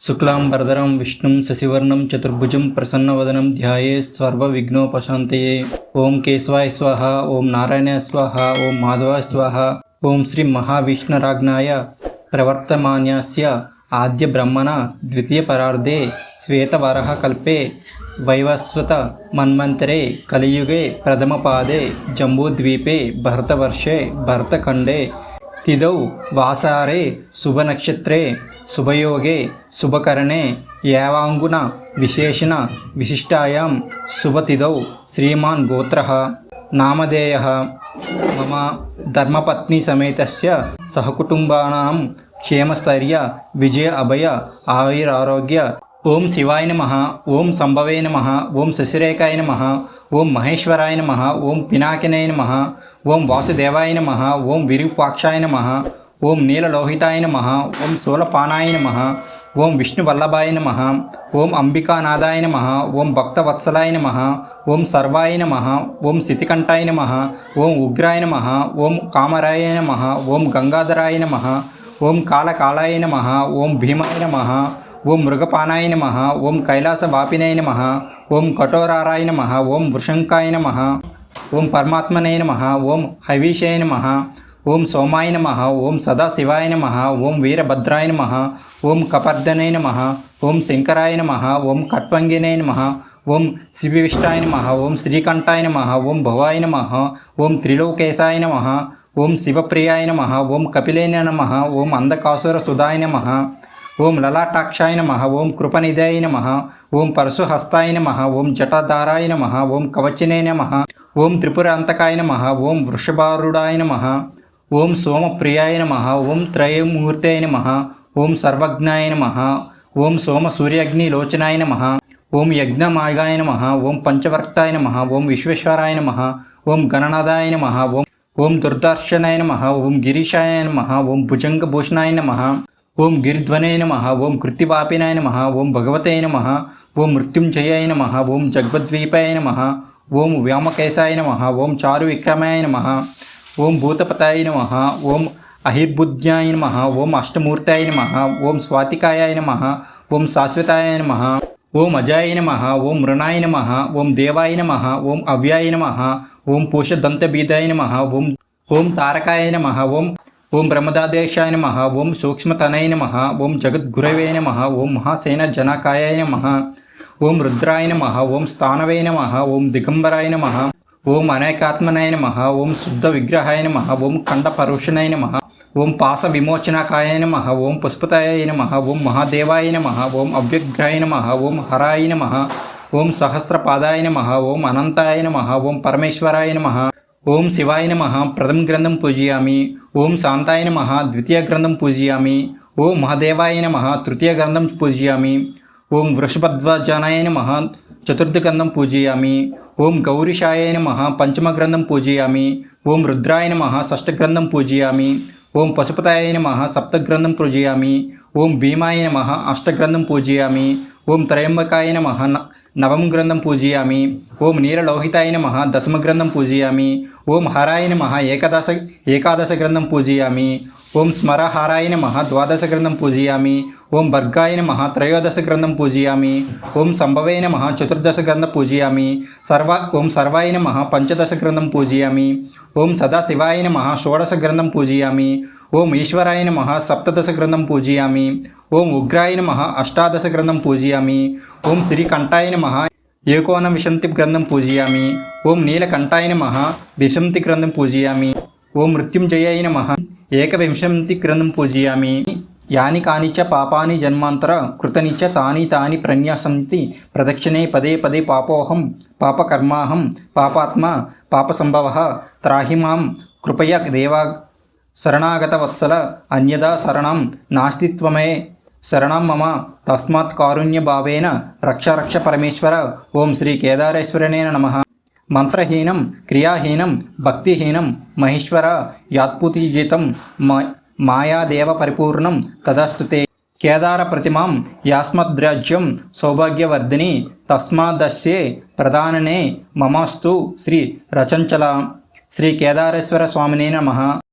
శుక్లాంబరధరం విష్ణుం శశివర్ణం చతుర్భుజం ప్రసన్నవదనం ధ్యాయేత్ సర్వవిఘ్నోపశాంతయే. ఓం కేశవాయ స్వాహ, ఓం నారాయణాయ స్వాహ, ఓం మాధవాయ స్వాహ. ఓం శ్రీ మహావిష్ణురాజ్ఞాయ ప్రవర్తమాన్యస్య ఆద్య బ్రహ్మణ ద్వితీయ పరార్ధే శ్వేతవరహ కల్పే వైవస్వత మన్వంతరే కలియుగే ప్రథమపాదే జంబూద్వీపే భరతవర్షే భరతఖండే తిదౌ వాసారే శుభనక్షత్రే శుభయోగే శుభకరణే యావాంగున విశేషణ విశిష్టాయాం శుభతిథౌ శ్రీమాన్ గోత్రః నామధేయః మమ ధర్మపత్ని సమేతస్య సహకుటుంబానాం క్షేమస్థైర్య విజయ అభయ ఆయురారోగ్య. ఓం శివాయ నమః, ఓం సంభవే నమః, ఓం శశిరేఖాయ నమః, ఓం మహేశ్వరాయ నమః, ఓం పినాకినాయ నమః, ఓం వాసుదేవాయ నమః, ఓం విరూపాక్షాయ నమః, ఓం నీలలోహితాయ నమః, ఓం శూలపానాయ నమః, ఓం విష్ణువల్లభాయ నమః, ఓం అంబికానాథాయ నమః, ఓం భక్తవత్సలాయ నమః, ఓం సర్వాయ నమః, ఓం శితికంఠాయ నమః, ఓం ఉగ్రాయ నమః, ఓం కామరాయ నమః, ఓం గంగాధరాయ నమః, ఓం కాళకాళాయ నమః, ఓం భీమాయ నమః, ఓం మృగపానాయ నమః, ఓం కైలాసవాపినాయ నమః, ఓం కఠోరారాయ నమః, ఓం వృషంకాయ నమః, ఓం పరమాత్మనే నమః, ఓం హైవీషాయ నమః, ఓం సోమాయ నమః, ఓం సదాశివాయ నమః, ఓం వీరభద్రాయ నమః, ఓం కపర్దనే నమః, ఓం శంకరాయ నమః, ఓం కట్వంగినే నమః, ఓం శివవిష్టాయ నమః, ఓం శ్రీకంఠాయ నమః, ఓం భవాయ నమః, ఓం త్రిలోకేశాయ నమః, ఓం శివప్రియాయ నమః, ఓం కపిలేన నమః, ఓం అంధకాసుర సుధాయ నమః, ఓం లలాటాక్షాయ నమః, ఓం కృపనిధాయ నమః, ఓం పరశుహస్తాయ నమః, ఓం జటాధారాయ నమః, ఓం కవచినే నమః, ఓం త్రిపురాంతకాయ నమః, ఓం వృషభారుడాయ నమః, ఓం సోమప్రియాయ నమః, ఓం త్రయమూర్తయ నమః, ఓం సర్వజ్ఞాయ నమః, ఓం సోమ సూర్యగ్నిలోచనాయ నమః, ఓం యజ్ఞమాగాయ నమః, ఓం పంచవర్తాయ నమః, ఓం విశ్వేశ్వరాయ నమః, ఓం గణనాథాయ నమః, ఓం దుర్దర్శనాయ నమః, ఓం గిరీశాయ నమః, ఓం భుజంగభూషణాయ నమః, ఓం గిరిధ్వనే నమః, ఓం కృత్తివాపినాయ నమః, ఓం భగవతే నమః, ఓం మృత్యుంజయాయ నమః, ఓం జగ్వద్వీపాయ నమః, ఓం వ్యామకేశాయ నమః, ఓం చారు విక్రమాయ నమః, ఓం భూతపతాయ నమః, ఓం అహిర్బుద్ధ్యాయ నమః, ఓం అష్టమూర్తాయ నమః, ఓం స్వాతికాయ నమః, ఓం శాశ్వతాయ నమః, ఓం అజాయ నమః, ఓం మృణాయ నమః, ఓం దేవాయ నమః, ఓం అవ్యాయ నమః, ఓం పూషదంతబీజాయ నమః, ఓం తారకాయ నమః, ఓం బ్రహ్మదాదేశాయ నమః, ఓం సూక్ష్మతనయ నమః, ఓం జగద్గురవే నమః, ఓం మహాసేన జనకాయ నమః, ఓం రుద్రాయ నమః, ఓం స్థానవే నమః, ఓం దిగంబరాయ నమః, ఓం అనేకాత్మనాయ నమః, ఓం శుద్ధ విగ్రహాయ నమః, ఓం ఖండపరుషణాయ నమః, ఓం పాస విమోచనకాయ నమః, ఓం పుష్పతాయ నమః, ఓం మహాదేవాయ నమః, ఓం అవ్యగ్రాయ నమః, ఓం హరాయ నమః, ఓం సహస్రపాదాయ నమః, ఓం అనంతాయ నమః, ఓం పరమేశ్వరాయ నమః, ఓం శివాయ నమః ప్రథమ గ్రంథం పూజయామి, ఓం శాంతాయ నమః ద్వితీయ గ్రంథం పూజయామి, ఓం మహాదేవాయ నమః తృతీయ గ్రంథం పూజయామి, ఓం వృషభధ్వజానాయ నమః చతుర్థ గ్రంథం పూజయామి, ఓం గౌరీశాయ నమః పంచమ గ్రంథం పూజయామి, ఓం రుద్రాయ నమః షష్ఠ గ్రంథం పూజయామి, ఓం పశుపతాయ నమః సప్త గ్రంథం పూజయామి, ఓం భీమాయ నమః అష్టగ్రంథం పూజయామి, ఓం త్రయంబకాయ నమః నవమ గ్రంథం పూజయామి, ఓం నీలలోహితాయ నమః దశమ గ్రంథం పూజయామి, ఓం హరాయ నమః ఏకాదశ గ్రంథం పూజయామి, ఓం స్మరహారాయ నమః ద్వాదశ గ్రంథం పూజయామి, ఓం భర్గాయ నమః త్రయోదశ గ్రంథం పూజయామి, ఓం సంభవే నమః చతుర్దశ గ్రంథం పూజయామి, ఓం సర్వాయ నమః పంచదశ గ్రంథం పూజయామి, ఓం సదాశివాయ నమః షోడశ గ్రంథం పూజయామి, ఓం ఈశ్వరాయ నమః సప్తదశ గ్రంథం పూజయామి, ఓం ఉగ్రాయ నమః అష్టాదశ గ్రంథం పూజయామి, ఓం శ్రీకంఠాయ నమః ఏకోనవింశతి గ్రంథం పూజయామి, ఓం నీలకంఠాయ నమః వింశతి గ్రంథం పూజయామి, ఓం మృత్యుంజయాయ నమః ఏకవింశతి గ్రంథం పూజయామి. యాని కాని చ పాపాని జన్మాంతర కృతని చ తాని ప్రన్యాసంతి ప్రదక్షిణే పదే పదే పాపోహం పాపకర్మాహం పాపాత్మ పాపసంభవః త్రాహి మాం కృపయా దేవా శరణాగత వత్సల అన్యదా శరణం నాస్తి త్వమే శరణం మమ తస్మాత్ కారుణ్య భావేన రక్ష పరమేశ్వర. ఓం శ్రీ కేదారేశ్వరనే నమః. మంత్రహీనం క్రియాహీనం భక్తిహీనం మహేశ్వర యాత్పుతిజితం మాయాదేవ పరిపూర్ణం తదాస్తుతే. కేదార ప్రతిమాం యాస్మద్రాజ్యం సౌభాగ్యవర్ధిని తస్మాదస్యే ప్రధాననే మమాస్తు శ్రీ రచంచల. శ్రీ కేదారేశ్వర స్వామినే నమః.